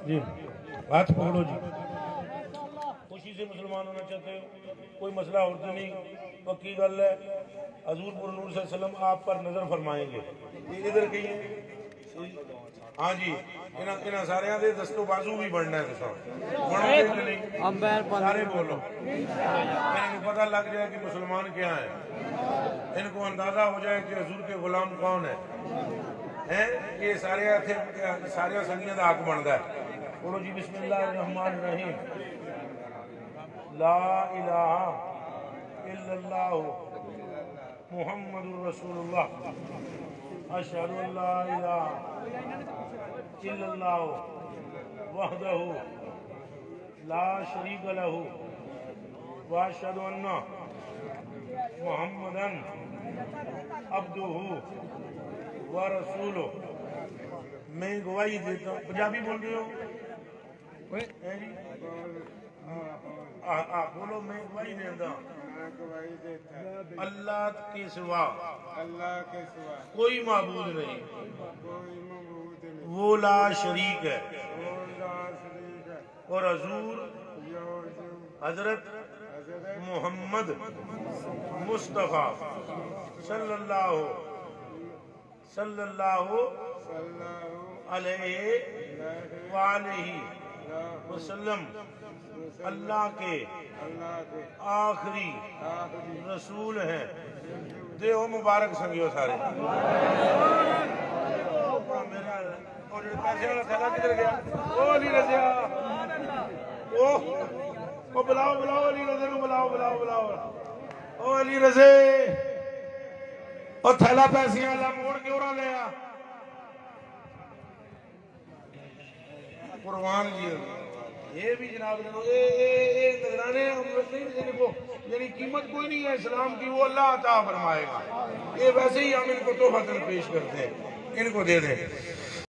جی بات پکڑو جی. خوشی سے مسلمان ہونا چاہتے ہو, کوئی مسئلہ اور تو نہیں, پکی گل ہے. حضور پر نور صلی اللہ علیہ وسلم آپ پر نظر فرمائیں گے. یہ ادھر کہیں ہاں جی, انہاں سارے دے دستو بازو بھی بڑھنا ہے. سارے بولو, ان کو پتہ لگ جائے کہ مسلمان کیا ہیں, ان کو اندازہ ہو جائے کہ حضور کے غلام کون ہے. یہ سارے سنگیاں دا حق بنتا ہے. بولو جی بسم اللہ الرحمن الرحیم. لا الہ الا اللہ محمد رسول اللہ. اشہد ان لا الہ الا اللہ وحدہ لا شریک لہ واشہد ان محمدا عبدہ ورسولہ. میں گواہی دیتا ہوں. پنجابی بول رہے ہو؟ بولو میں گواہی دیتا ہوں اللہ کے سوا کوئی معبود نہیں, وہ لا شریک ہے, اور حضور حضرت محمد مصطفیٰ صلی اللہ علیہ وآلہ وسلم اللہ کے آخری رسول ہیں. دیو مبارک سنگیو سارے. اور پیسے والا تھیلا کدھر گیا؟ او علی رضا, او بلاؤ علی رضا نو, بلاؤ او علی رضا, او تھیلا پیسے والا موڑ کے اورا لیا. قربان جی یہ بھی جناب نظرانے یعنی قیمت کوئی نہیں ہے اسلام کی, وہ اللہ عطا فرمائے گا. یہ ویسے ہی ہم ان کو تحفہ پیش کرتے ہیں, ان کو دے دیں.